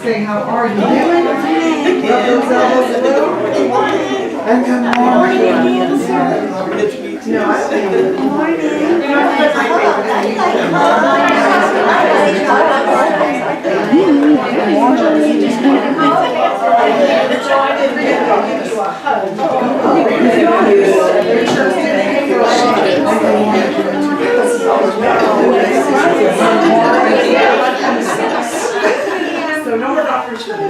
say, how are you doing? Rub those elbows a little. And good morning. No, I think good morning. So no more doctors for me.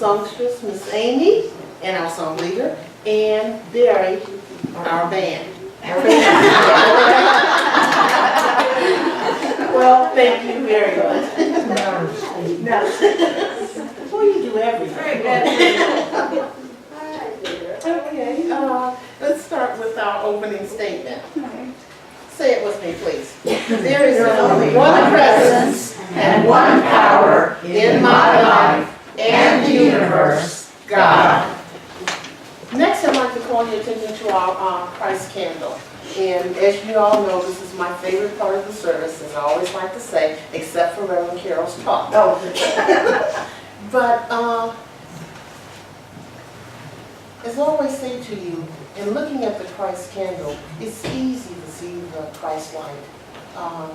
Songstress, Miss Amy, and our song leader, and Barry, our band. Well, thank you very much. No. Well, you do everything. Okay, let's start with our opening statement. Say it with me, please. There is only one presence and one power in my life and the universe, God. Next, I'd like to call your attention to our Christ candle. And as you all know, this is my favorite part of the service, as I always like to say, except for Reverend Carol's talk. Oh. But as I always say to you, in looking at the Christ candle, it's easy to see the Christ light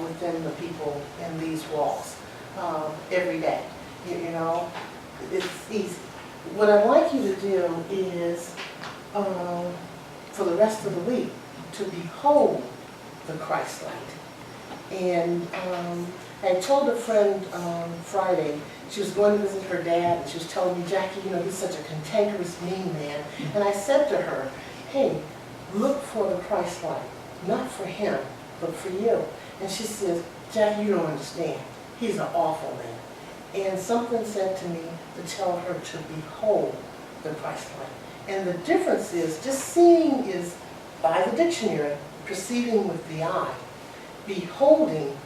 within the people in these walls every day. You know, it's easy. What I'd like you to do is, for the rest of the week, to behold the Christ light. And I told a friend Friday, she was going to visit her dad, and she was telling me, Jackie, you know, he's such a cantankerous, mean man. And I said to her, hey, look for the Christ light, not for him, but for you. And she says, Jackie, you don't understand. He's an awful man. And something said to me to tell her to behold the Christ light. And the difference is, just seeing is by the dictionary, perceiving with the eye. Beholding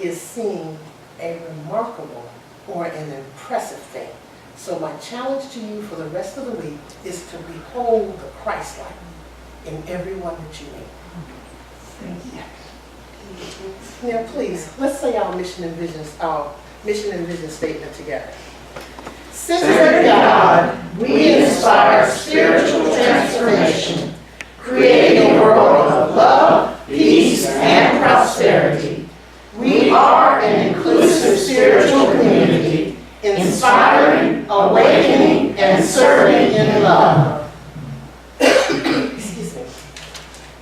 is seeing a remarkable or an impressive thing. So my challenge to you for the rest of the week is to behold the Christ light in everyone that you meet. Thank you. Now please, let's say our mission and vision statement together. Centered God, we inspire spiritual transformation, creating a world of love, peace, and prosperity. We are an inclusive spiritual community, inspiring, awakening, and serving in love. Excuse me.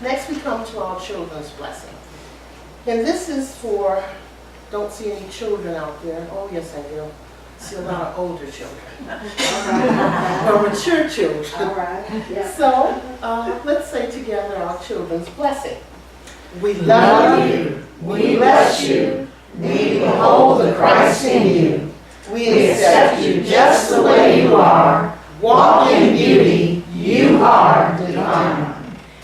Next we come to our children's blessing. And this is for, don't see any children out there. Oh yes I do. See a lot of older children. Or mature children. All right. Yeah. So let's say together our children's blessing. We love you. We bless you. We behold the Christ in you. We accept you just the way you are. Walk in beauty. You are divine.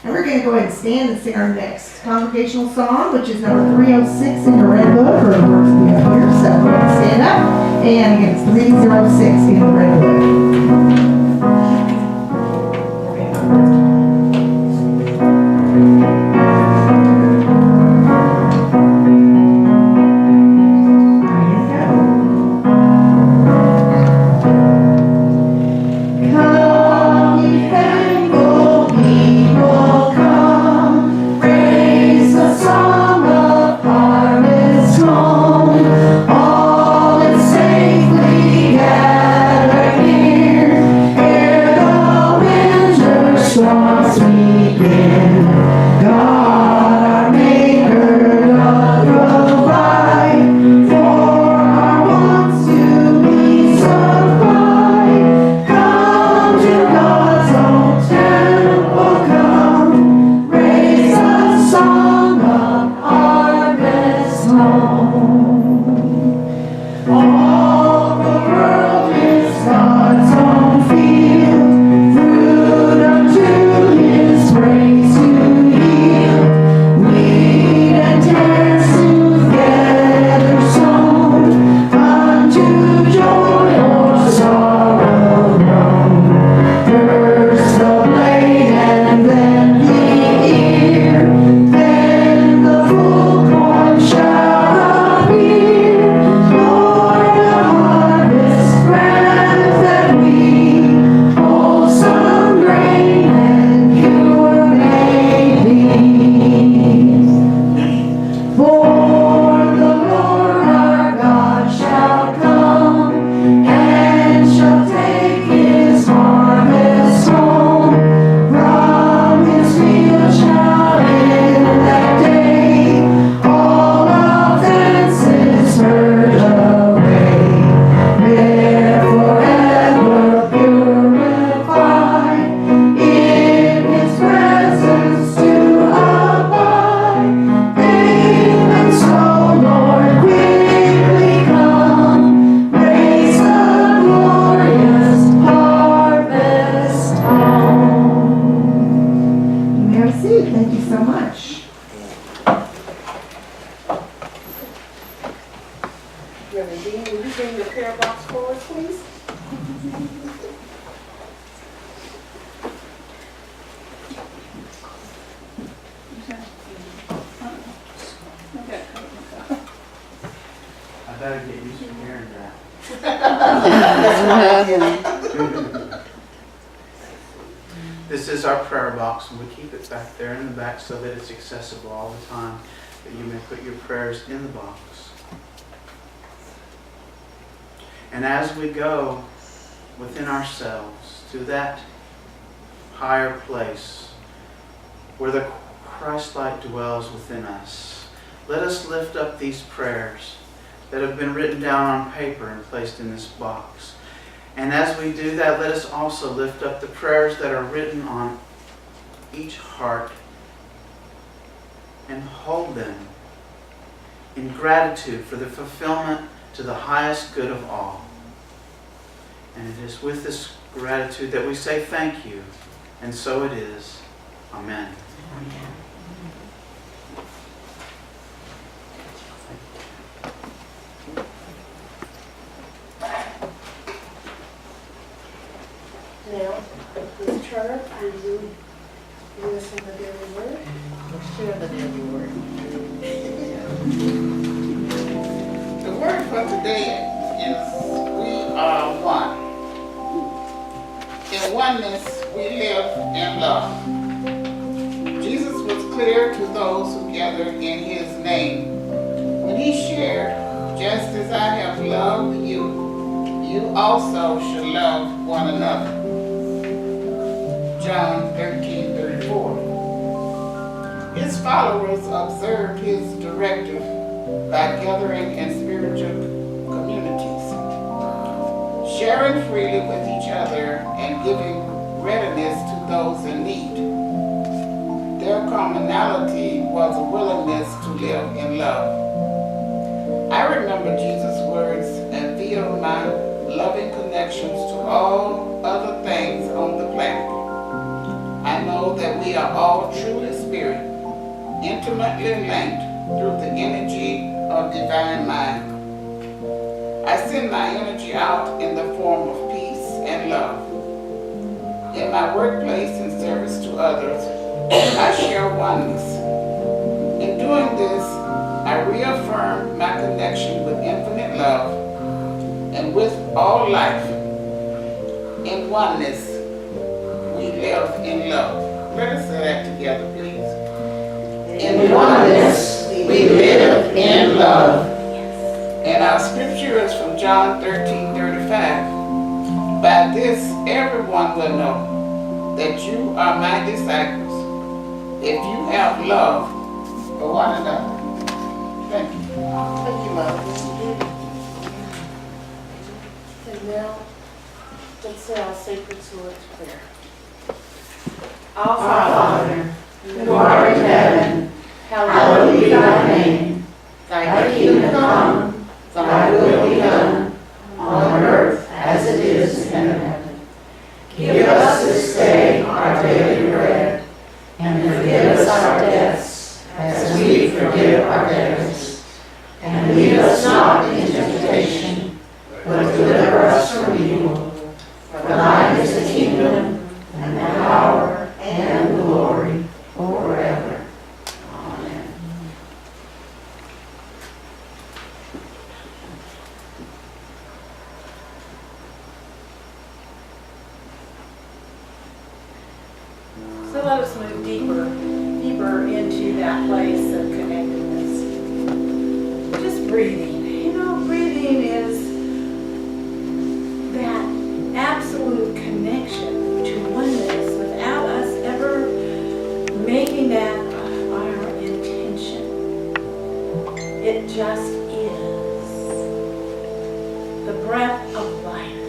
And we're going to go ahead and stand and sing our next congregational song, which is number 306 in the red book, or of course we have here. So we're going to stand up, and again, it's 306 in the red book. Temple. prayer box forward, please. I better get used to hearing that. This is our prayer box, and we keep it back there in the back so that it's accessible all the time, that you may put your prayers in the box. And as we go within ourselves to that higher place where the Christ light dwells within us, let us lift up these prayers that have been written down on paper and placed in this box. And as we do that, let us also lift up the prayers that are written on each heart and hold them in gratitude for the fulfillment to the highest good of all. And it is with this gratitude that we say thank you, and so it is. Amen. Amen. Now, Ms. Turner, will you lead us in the daily word? Or share the daily word? The word for today is we are one. In oneness, we live in love. Jesus was clear to those who gathered in his name when he shared, just as I have loved you, you also should love one another. John 13:34. His followers observed his directive by gathering in spiritual communities, sharing freely with each other and giving readiness to those in need. Their commonality was a willingness to live in love. I remember Jesus' words and feel my loving connections to all other things on the planet. I know that we are all truly spirit, intimately linked through the energy of divine mind. I send my energy out in the form of peace and love. In my workplace and service to others, I share oneness. In doing this, I reaffirm my connection with infinite love and with all life. In oneness, we live in love. Let us say that together, please. In oneness, we live in love. And our scripture is from John 13:35. By this, everyone will know that you are my disciples, if you have love for one another. Thank you. Thank you, Mom. And now, let's say our sacred sword prayer. Our Father, who art in heaven, hallowed be thy name. Thy kingdom come, thy will be done, on earth as it is in heaven. Give us this day our daily bread, and forgive us our debts, as we forgive our debtors. And lead us not into temptation, but deliver us from evil. For thine is the kingdom, and the power, and the glory, forever. Amen. So let us move deeper into that place of connectedness. Just breathing. You know, breathing is that absolute connection to oneness without us ever making that our intention. It just is. The breath of life.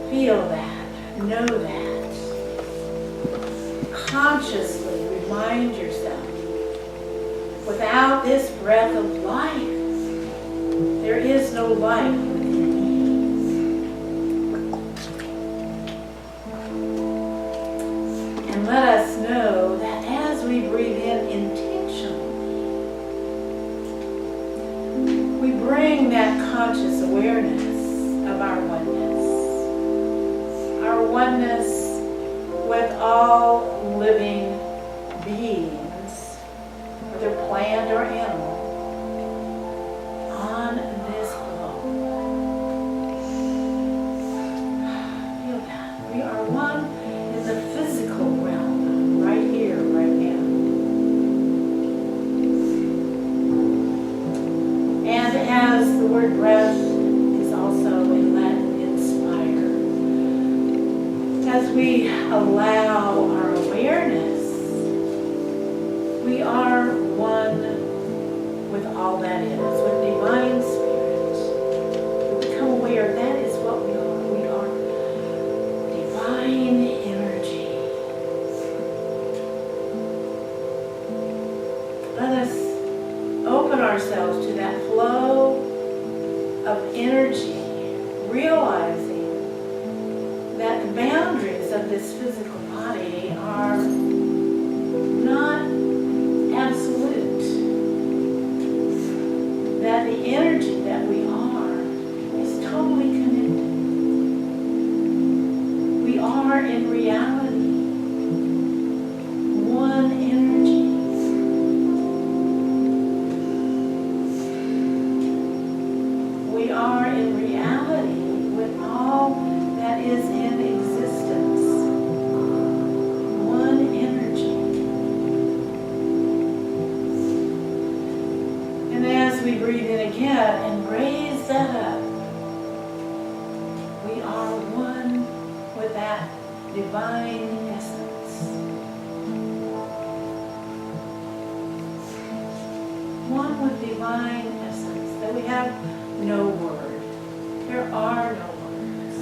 Feel that. Know that. Consciously remind yourself, without this breath of life, there is no life within me. And let us know that as we breathe in intentionally, we bring awareness of our oneness with all living beings, whether plant or animal, on this globe. Feel that. We are one in the physical realm, right here, right now. And as the word breath is also in Latin inspired, as we allow our awareness, we are one with all that is, with divine spirit. We become aware that is what we are. We are divine energy. Let us open ourselves to that flow of energy, realizing that the boundaries of this physical body are not absolute. That the energy that we are is totally connected. We are in reality one energy. We are in reality with all that is in existence. One energy. And as we breathe in again and raise that up, we are one with that divine essence. One with divine essence, that we have no word. There are no words.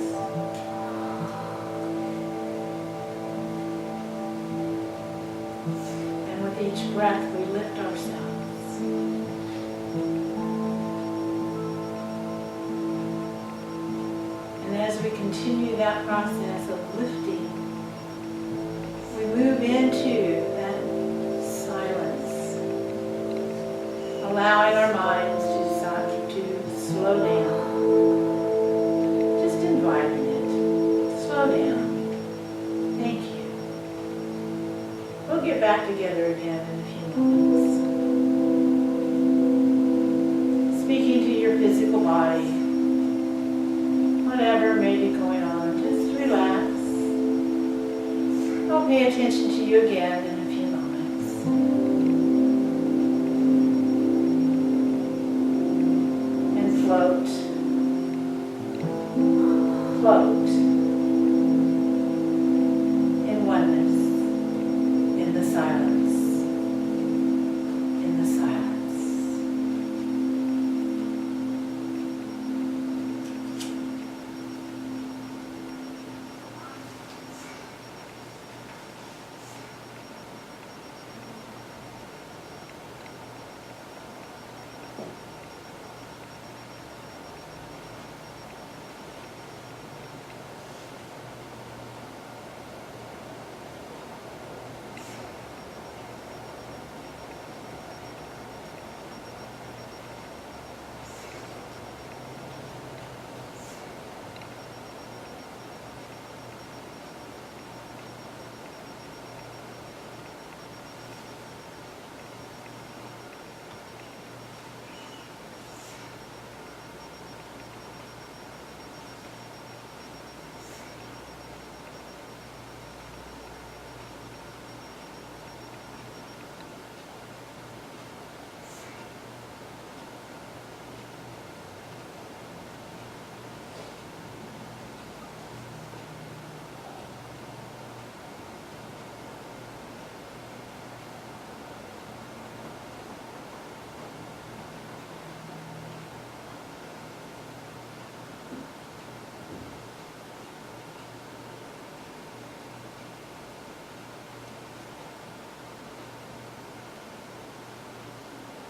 And with each breath we lift ourselves. And as we continue that process of lifting, we move into that silence, allowing our minds to slow down. Just inviting it. Slow down. Thank you. We'll get back together again in a few moments. Speaking to your physical body, whatever may be going on, just relax. I'll pay attention to you again in a few moments. And float. Float in oneness, in the silence, in the silence.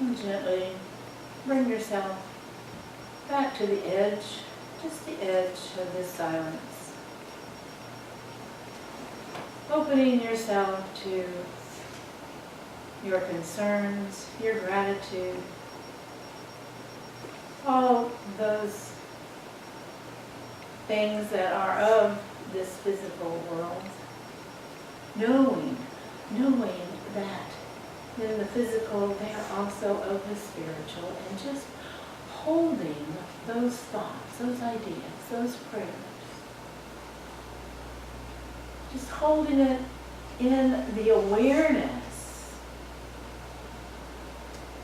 And gently bring yourself back to the edge, just the edge of this silence. Opening yourself to your concerns, your gratitude, all those things that are of this physical world, knowing that in the physical they are also of the spiritual, and just holding those thoughts, those ideas, those prayers. Just holding it in the awareness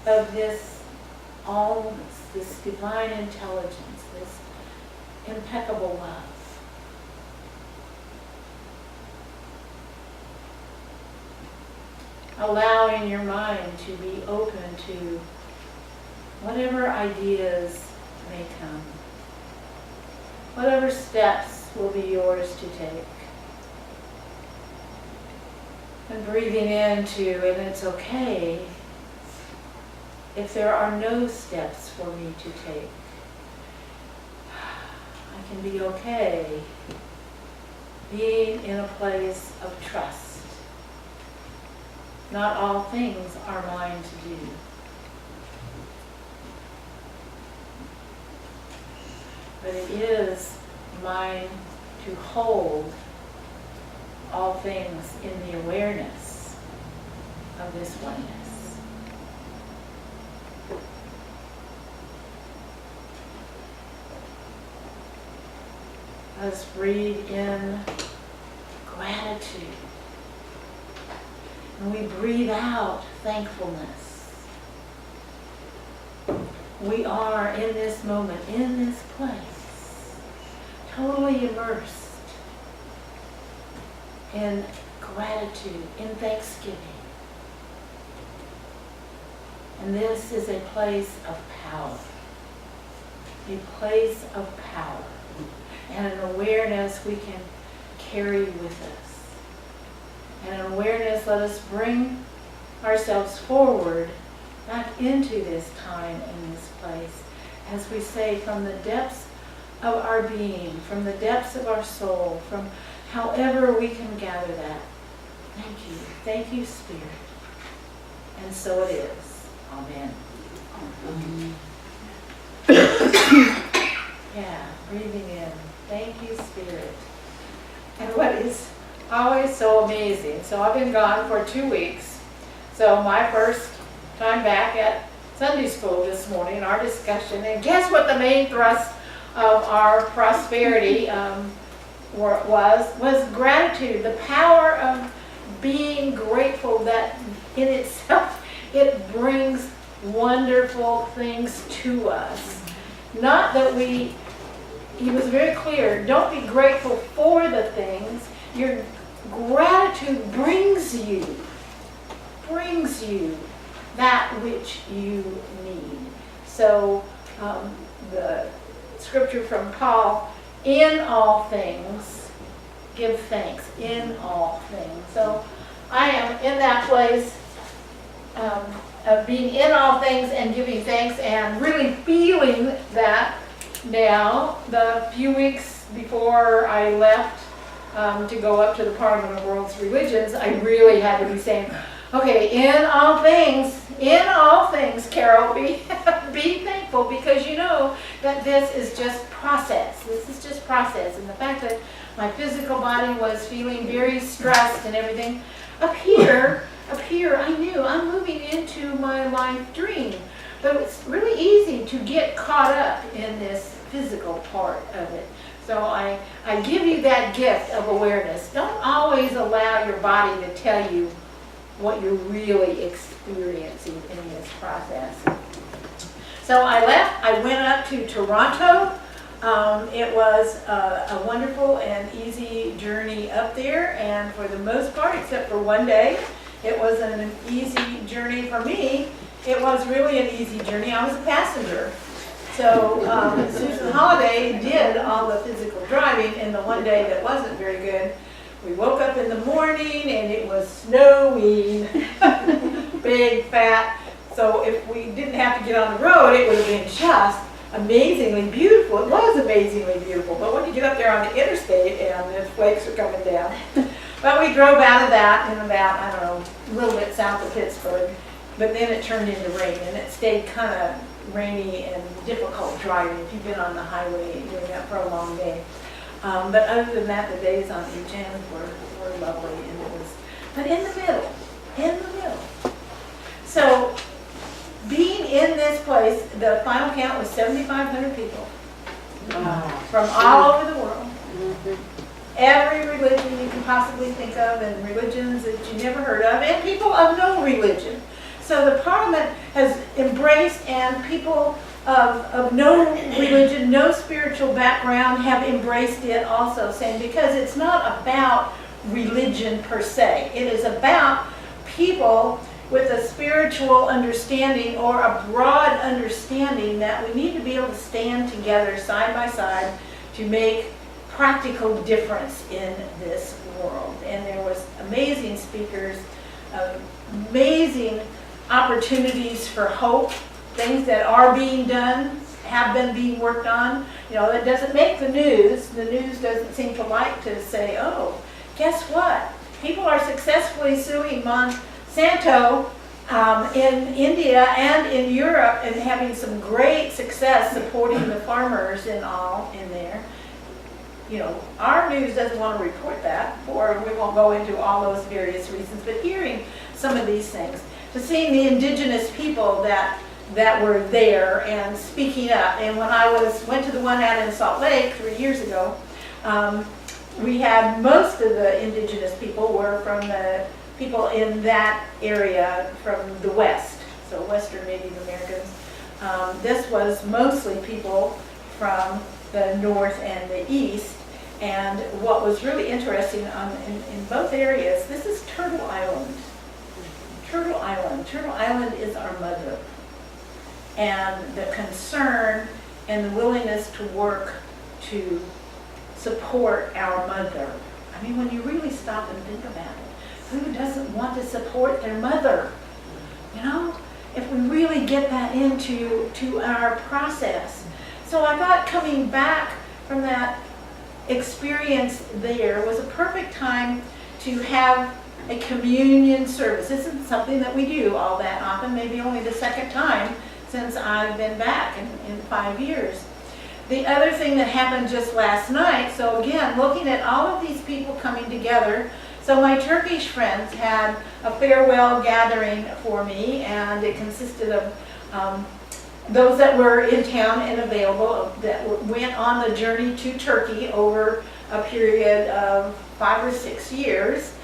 of this allness, this divine intelligence, this impeccable love. Allowing your mind to be open to whatever ideas may come, whatever steps will be yours to take. And breathing into, and it's okay if there are no steps for me to take. I can be okay being in a place of trust. Not all things are mine to do. But it is mine to hold all things in the awareness of this oneness. Let's breathe in gratitude. And we breathe out thankfulness. We are in this moment, in this place, totally immersed in gratitude, in thanksgiving. And this is a place of power. A place of power. And an awareness we can carry with us. And an awareness, let us bring ourselves forward back into this time and this place. As we say, from the depths of our being, from the depths of our soul, from however we can gather that. Thank you. Thank you, Spirit. And so it is. Amen. Yeah, breathing in. Thank you, Spirit. And what is always so amazing, so I've been gone for 2 weeks. So my first time back at Sunday school this morning, our discussion, and guess what the main thrust of our prosperity was gratitude, the power of being grateful that in itself it brings wonderful things to us. Not that he was very clear, don't be grateful for the things. Your gratitude brings you that which you need. So the scripture from Paul, in all things, give thanks, in all things. So I am in that place of being in all things and giving thanks, and really feeling that now. The few weeks before I left to go up to the Parliament of World's Religions, I really had to be saying, okay, in all things, Carol, be thankful, because you know that this is just process. This is just process. And the fact that my physical body was feeling very stressed and everything, up here, I knew I'm moving into my life dream. But it's really easy to get caught up in this physical part of it. So I give you that gift of awareness. Don't always allow your body to tell you what you're really experiencing in this process. So I left, I went up to Toronto. It was a wonderful and easy journey up there, and for the most part, except for one day, it was an easy journey for me. It was really an easy journey. I was a passenger. So Susan Holiday did all the physical driving, and the one day that wasn't very good, we woke up in the morning and it was snowing, big, fat. So if we didn't have to get on the road, it would have been just amazingly beautiful. It was amazingly beautiful. But when you get up there on the interstate and the flakes are coming down. But we drove out of that in about, I don't know, a little bit south of Pittsburgh. But then it turned into rain, and it stayed kind of rainy and difficult driving if you've been on the highway doing that for a long day. But other than that, the days on each end were lovely, and it was, but in the middle. So being in this place, the final count was 7,500 people from all over the world. Every religion you can possibly think of, and religions that you never heard of, and people of no religion. So the Parliament has embraced, and people of no religion, no spiritual background have embraced it also, saying because it's not about religion per se. It is about people with a spiritual understanding or a broad understanding that we need to be able to stand together side by side to make practical difference in this world. And there was amazing speakers, amazing opportunities for hope, things that are being done, have been being worked on. You know, it doesn't make the news. The news doesn't seem to like to say, oh, guess what? People are successfully suing Monsanto in India and in Europe and having some great success supporting the farmers and all in there. You know, our news doesn't want to report that, or we won't go into all those various reasons, but hearing some of these things, to seeing the indigenous people that were there and speaking up. And when I went to the one out in Salt Lake 3 years ago, we had most of the indigenous people were from the people in that area from the West, so Western Native Americans. This was mostly people from the North and the East. And what was really interesting in both areas, this is Turtle Island. Turtle Island. Turtle Island is our mother. And the concern and the willingness to work to support our mother. I mean, when you really stop and think about it, who doesn't want to support their mother? You know, if we really get that into our process. So I thought coming back from that experience there was a perfect time to have a communion service. This isn't something that we do all that often, maybe only the second time since I've been back in 5 years. The other thing that happened just last night, so again, looking at all of these people coming together, so my Turkish friends had a farewell gathering for me, and it consisted of those that were in town and available, that went on the journey to Turkey over a period of 5 or 6 years,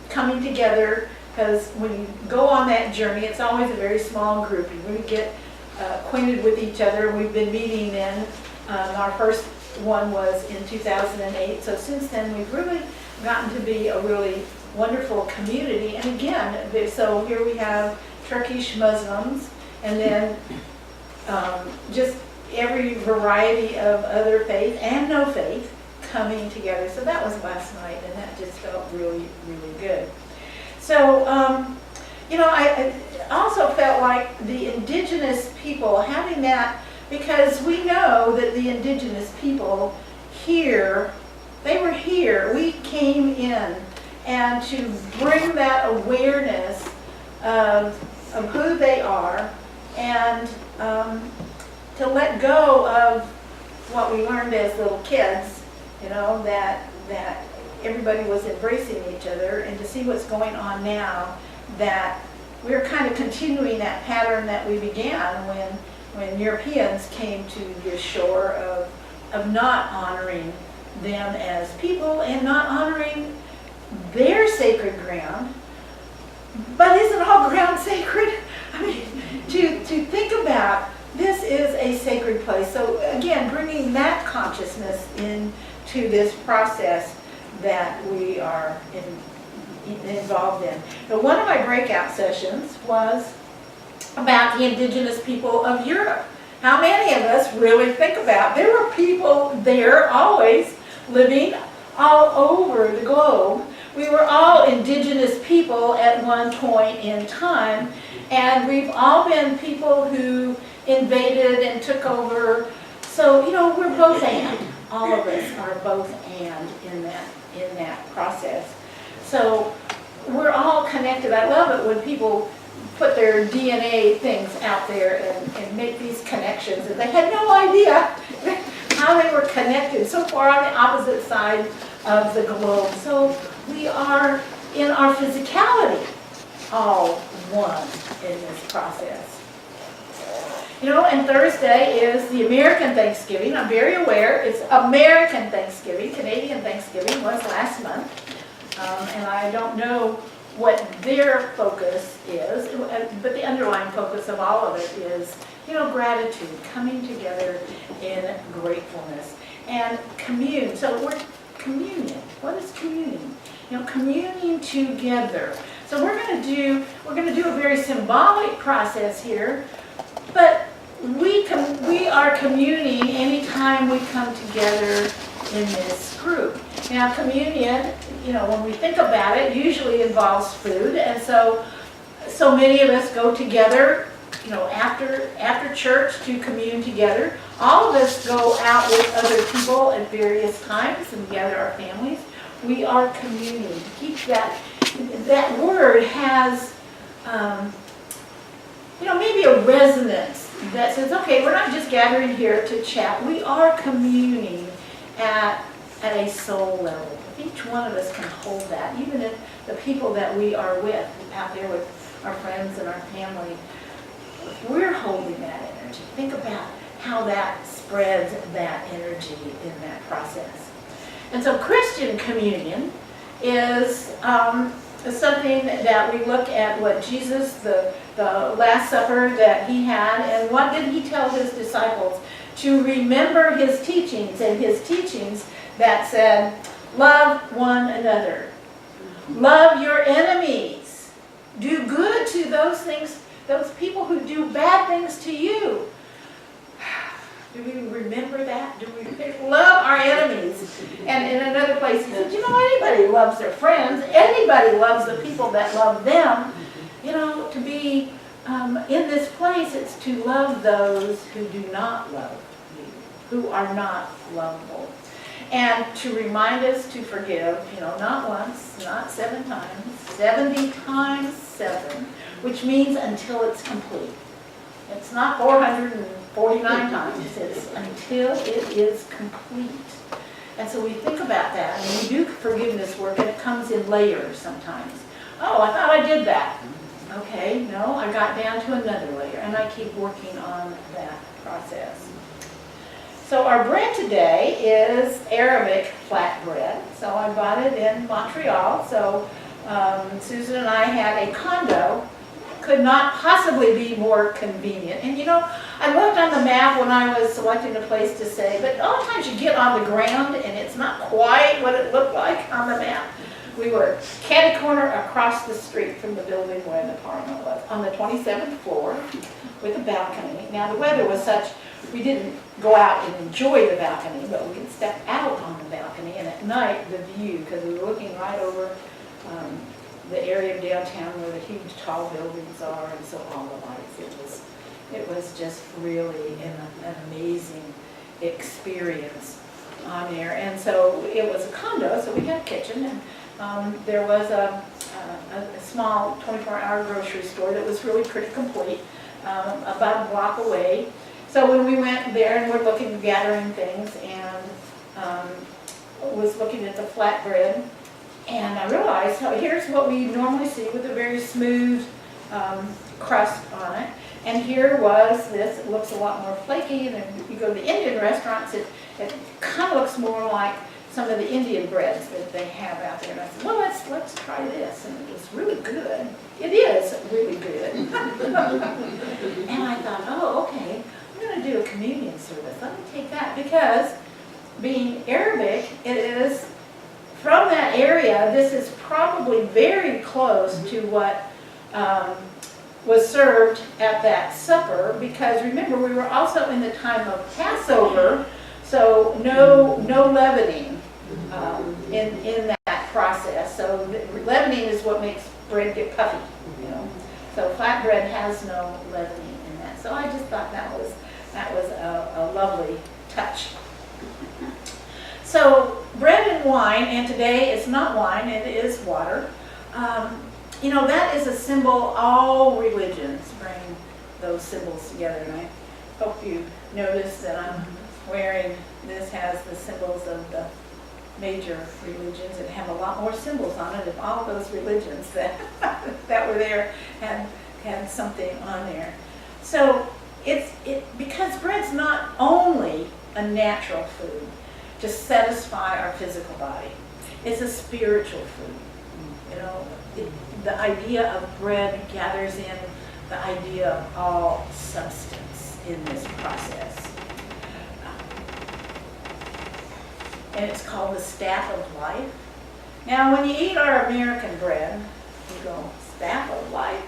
coming together, because when you go on that journey, it's always a very small group. You really get acquainted with each other. We've been meeting in, our first one was in 2008, so since then we've really gotten to be a really wonderful community. And again, so here we have Turkish Muslims, and then just every variety of other faith and no faith coming together. So that was last night, and that just felt really, really good. So, you know, I also felt like the indigenous people having that, because we know that the indigenous people here, they were here. We came in, and to bring that awareness of who they are, and to let go of what we learned as little kids, you know, that everybody was embracing each other, and to see what's going on now, that we're kind of continuing that pattern that we began when Europeans came to this shore of not honoring them as people and not honoring their sacred ground. But isn't all ground sacred? I mean, to think about, this is a sacred place. So again, bringing that consciousness into this process that we are involved in. But one of my breakout sessions was about the indigenous people of Europe. How many of us really think about, there were people there always living all over the globe. We were all indigenous people at one point in time, and we've all been people who invaded and took over. So, you know, we're both and. All of us are both and in that process. So we're all connected. I love it when people put their DNA things out there and make these connections. And they had no idea. how they were connected so far on the opposite side of the globe. So we are in our physicality all one in this process. You know, and Thursday is the American Thanksgiving. I'm very aware it's American Thanksgiving. Canadian Thanksgiving was last month. And I don't know what their focus is, but the underlying focus of all of it is, you know, gratitude, coming together in gratefulness, and commune. So we're communion. What is communion? You know, communing together. So we're going to do a very symbolic process here, but we are communing anytime we come together in this group. Now, communion, you know, when we think about it, usually involves food, and so many of us go together, you know, after church to commune together. All of us go out with other people at various times and gather our families. We are communing. To keep that word has, you know, maybe a resonance that says, okay, we're not just gathering here to chat. We are communing at a soul level. If each one of us can hold that, even if the people that we are with, out there with our friends and our family, if we're holding that energy, think about how that spreads that energy in that process. And so Christian communion is something that we look at what Jesus, the Last Supper that he had, and what did he tell his disciples? To remember his teachings, and his teachings that said, love one another, love your enemies, do good to those people who do bad things to you. Do we remember that? Do we love our enemies? And in another place he said, you know, anybody loves their friends, anybody loves the people that love them. You know, to be in this place, it's to love those who do not love you, who are not lovable. And to remind us to forgive, you know, not once, not 7 times, 70 times 7, which means until it's complete. It's not 449 times, it's until it is complete. And so we think about that, and we do forgiveness work, and it comes in layers sometimes. Oh, I thought I did that. Okay, no, I got down to another layer, and I keep working on that process. So our bread today is Arabic flatbread. So I bought it in Montreal. So Susan and I had a condo. Could not possibly be more convenient. And you know, I looked on the map when I was selecting a place to stay, but a lot of times you get on the ground and it's not quite what it looked like on the map. We were catty corner across the street from the building where the apartment was, on the 27th floor with a balcony. Now the weather was such, we didn't go out and enjoy the balcony, but we could step out on the balcony, and at night the view, because we were looking right over the area of downtown where the huge tall buildings are, and so all the lights. It was just really an amazing experience on there. And so it was a condo, so we had a kitchen, and there was a small 24-hour grocery store that was really pretty complete, about a block away. So when we went there and we're looking, gathering things, and was looking at the flatbread, and I realized, here's what we normally see with a very smooth crust on it. And here was this, it looks a lot more flaky, and if you go to the Indian restaurants, it kind of looks more like some of the Indian breads that they have out there. And I said, well, let's try this. And it was really good. It is really good. And I thought, oh, okay, I'm going to do a communion service. Let me take that, because being Arabic, it is, from that area, this is probably very close to what was served at that supper, because remember, we were also in the time of Passover, so no leavening in that process. So leavening is what makes bread get puffy, you know. So flatbread has no leavening in that. So I just thought that was a lovely touch. So bread and wine, and today it's not wine, it is water. You know, that is a symbol. All religions bring those symbols together, and I hope you notice that I'm wearing, this has the symbols of the major religions. It have a lot more symbols on it. If all of those religions that that were there had something on there. So because bread's not only a natural food to satisfy our physical body, it's a spiritual food. You know, the idea of bread gathers in the idea of all substance in this process. And it's called the staff of life. Now, when you eat our American bread, you go, staff of life.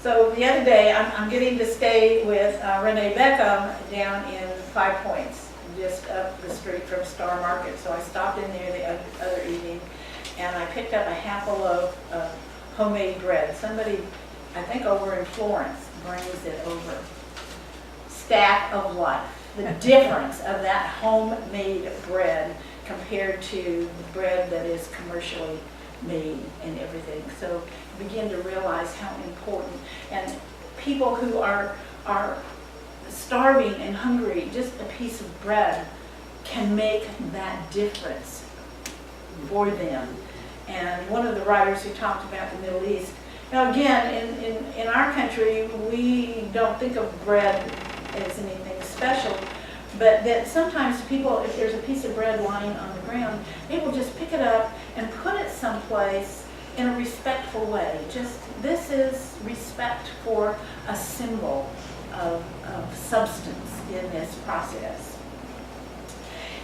So the other day, I'm getting to stay with Renee Beckham down in 5 Points, just up the street from Star Market. So I stopped in there the other evening, and I picked up a half a loaf of homemade bread. Somebody, I think over in Florence, brings it over. Staff of life. The difference of that homemade bread compared to the bread that is commercially made and everything. So you begin to realize how important, and people who are starving and hungry, just a piece of bread can make that difference for them. And one of the writers who talked about the Middle East, now again, in our country, we don't think of bread as anything special, but that sometimes people, if there's a piece of bread lying on the ground, they will just pick it up and put it someplace in a respectful way. Just, this is respect for a symbol of substance in this process.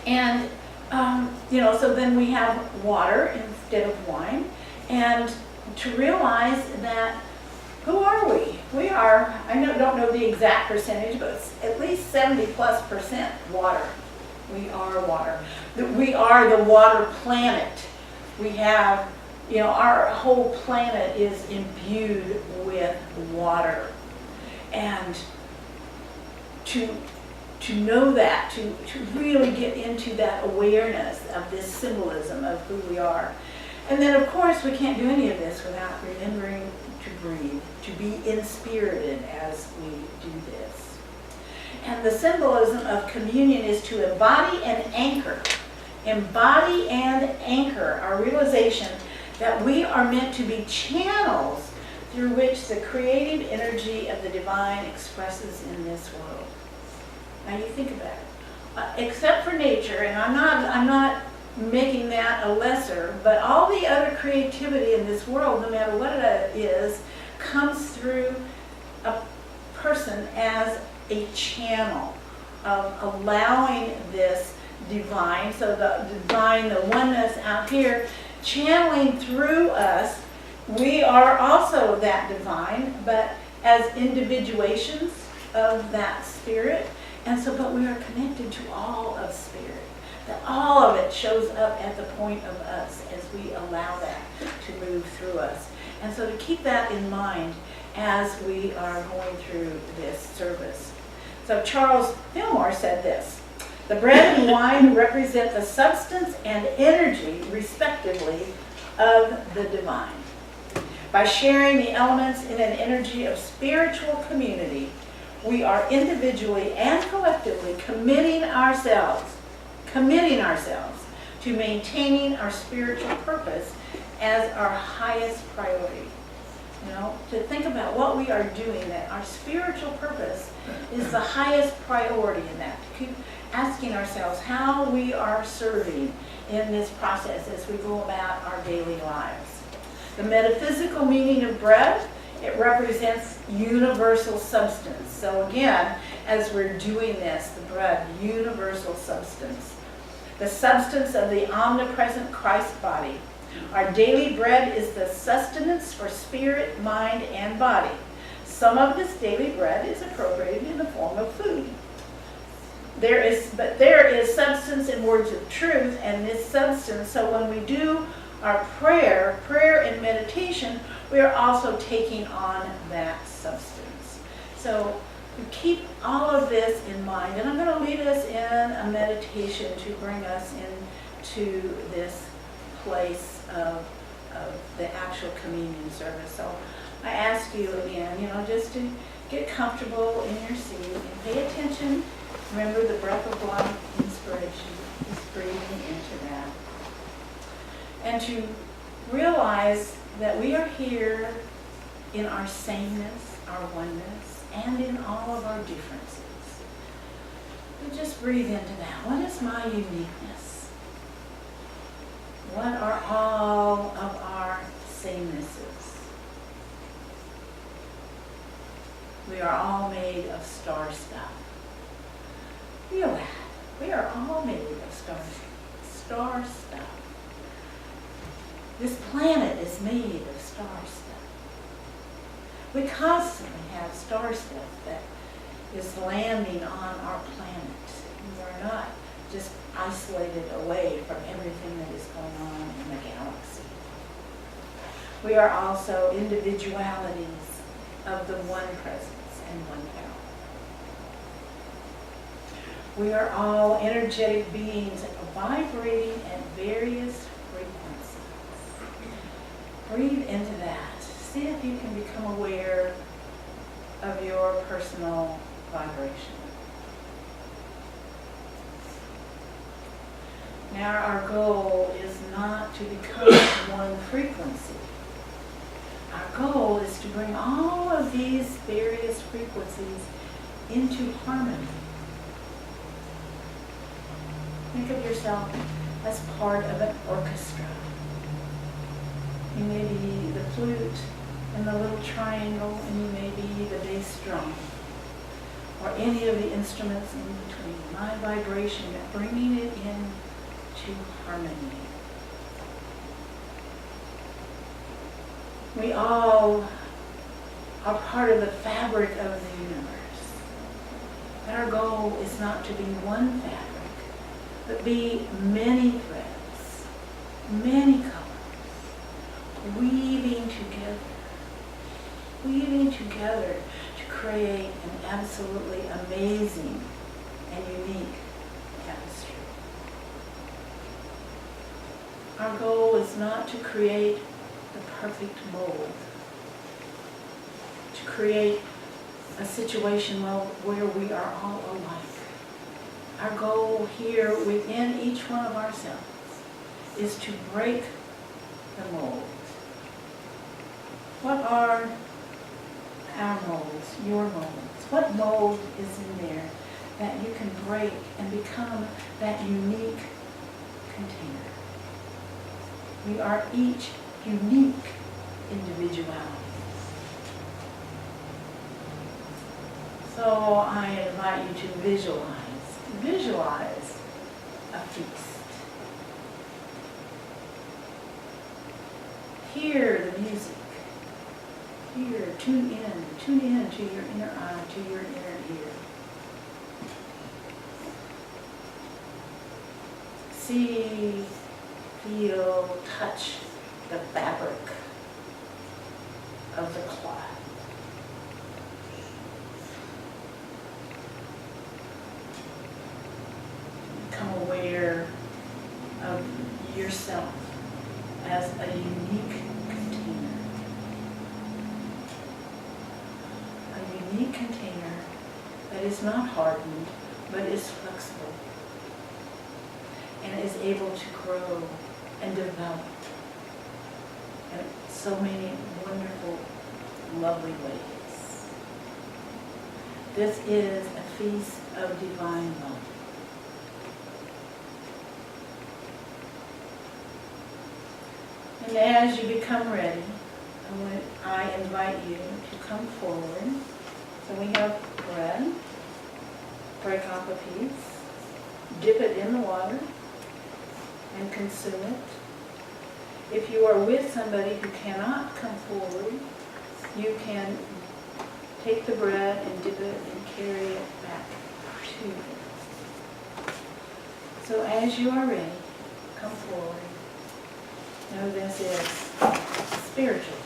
And, so then we have water instead of wine, and to realize that who are we? We are, don't know the exact percentage, but it's at least 70+% water. We are water. We are the water planet. We have, our whole planet is imbued with water. And to know that, to really get into that awareness of this symbolism of who we are. And then, of course, we can't do any of this without remembering to breathe, to be inspirited as we do this. And the symbolism of communion is to embody and anchor our realization that we are meant to be channels through which the creative energy of the divine expresses in this world. Now you think about it. Except for nature, and I'm not making that a lesser, but all the other creativity in this world, no matter what it is, comes through a person as a channel of allowing this divine, so the divine, the oneness out here, channeling through us. We are also that divine, but as individuations of that spirit, and so, but we are connected to all of spirit. That all of it shows up at the point of us as we allow that to move through us. And so to keep that in mind as we are going through this service. So Charles Fillmore said this: the bread and wine represent the substance and energy, respectively, of the divine. By sharing the elements in an energy of spiritual community, we are individually and collectively committing ourselves to maintaining our spiritual purpose as our highest priority. To think about what we are doing, that our spiritual purpose is the highest priority in that. To keep asking ourselves how we are serving in this process as we go about our daily lives. The metaphysical meaning of bread, it represents universal substance. So again, as we're doing this, the bread, universal substance. The substance of the omnipresent Christ body. Our daily bread is the sustenance for spirit, mind, and body. Some of this daily bread is appropriated in the form of food. There is substance in words of truth, and this substance, so when we do our prayer and meditation, we are also taking on that substance. So we keep all of this in mind, and I'm going to lead us in a meditation to bring us into this place of the actual communion service. So I ask you again, just to get comfortable in your seat and pay attention Remember the breath of life, inspiration, just breathing into that. And to realize that we are here in our sameness, our oneness, and in all of our differences. And just breathe into that. What is my uniqueness? What are all of our samenesses? We are all made of star stuff. Feel that. We are all made of star stuff. This planet is made of star stuff. We constantly have star stuff that is landing on our planet. We are not just isolated away from everything that is going on in the galaxy. We are also individualities of the one presence and one power. We are all energetic beings vibrating at various frequencies. Breathe into that. See if you can become aware of your personal vibration. Now our goal is not to become one frequency. Our goal is to bring all of these various frequencies into harmony. Think of yourself as part of an orchestra. You may be the flute and the little triangle, and you may be the bass drum, or any of the instruments in between. My vibration, bringing it into harmony. We all are part of the fabric of the universe. And our goal is not to be one fabric, but be many threads, many colors, weaving together to create an absolutely amazing and unique tapestry. Our goal is not to create the perfect mold, to create a situation where we are all alike. Our goal here within each one of ourselves is to break the mold. What are our molds, your molds? What mold is in there that you can break and become that unique container? We are each unique individualities. So I invite you to visualize a feast. Hear the music. Hear, tune in to your inner eye, to your inner ear. See, feel, touch the fabric of the cloth. Become aware of yourself as a unique container. A unique container that is not hardened, but is flexible and is able to grow and develop in so many wonderful, lovely ways. This is a feast of divine love. And as you become ready, I invite you to come forward. So we have bread, break off a piece, dip it in the water, and consume it. If you are with somebody who cannot come forward, you can take the bread and dip it and carry it back to them. So as you are ready, come forward. Know this is spiritual.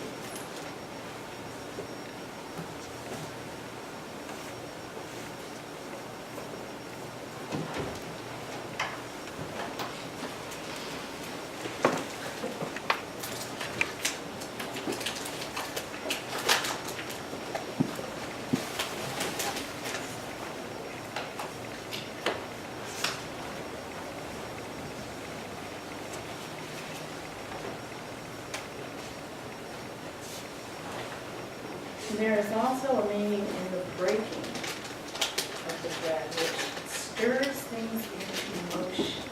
And there is also a meaning in the breaking of the bread, which stirs things into motion.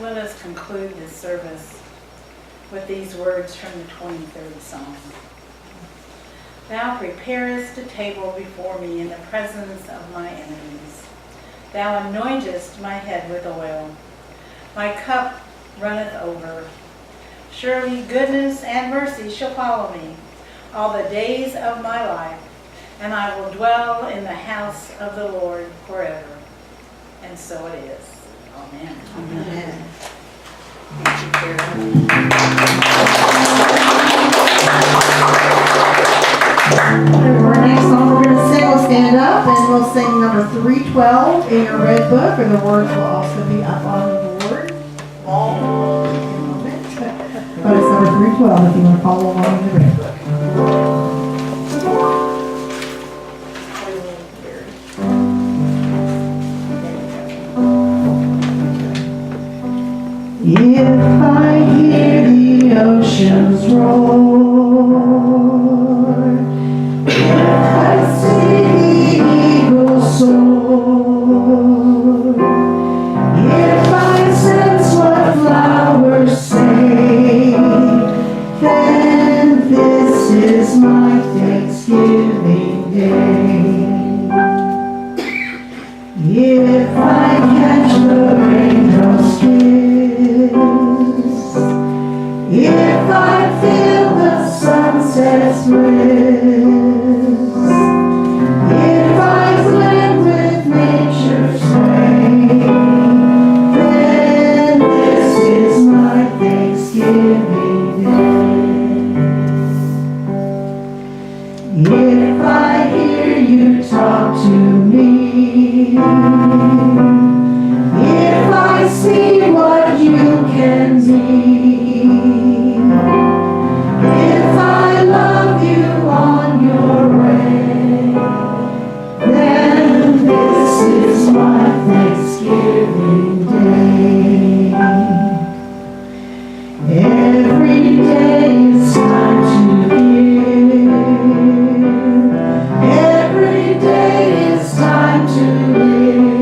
Let us conclude this service with these words from the 23rd Psalm. Thou preparest a table before me in the presence of my enemies. Thou anointest my head with oil. My cup runneth over. Surely goodness and mercy shall follow me all the days of my life, and I will dwell in the house of the Lord forever. And so it is. Amen. Amen. Our next song we're going to sing, we'll stand up and we'll sing number 312 in your red book, and the words will also be up on the board. But it's number 312 if you want to follow along in the red book. If I hear the oceans roar, if I see the eagles soar, if I sense what flowers say, then this is my Thanksgiving day. If I catch the raindrops kiss, if I feel the sunset's bliss, if I blend with nature's way, then this is my Thanksgiving day. If I hear you talk to me, if I see what you can be, if I love you on your way, then this is my Thanksgiving day. Every day is time to give, every day is time to live,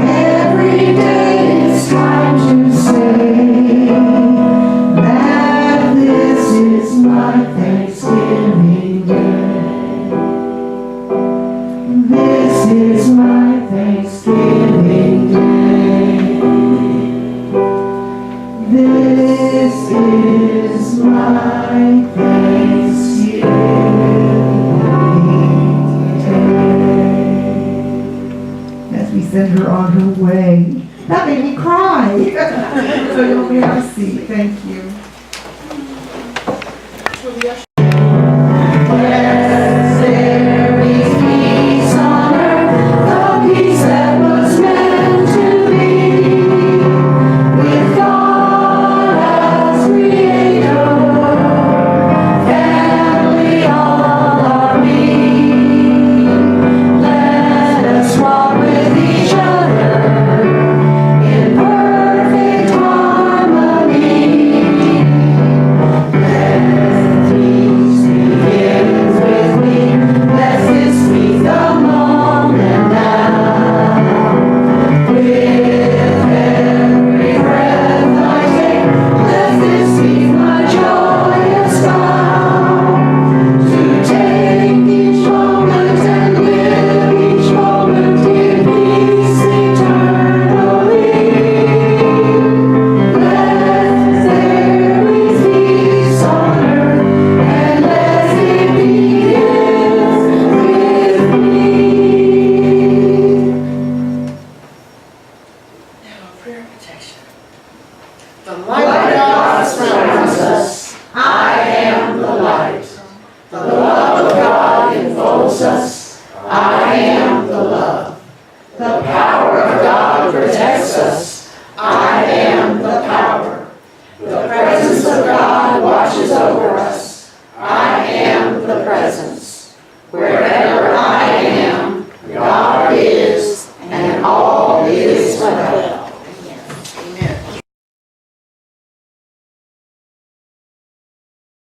every day is time to say that this is my Thanksgiving day. This is my Thanksgiving day. This is my Thanksgiving day. As we send her on her way. That made me cry. So you'll be have a seat. Thank you.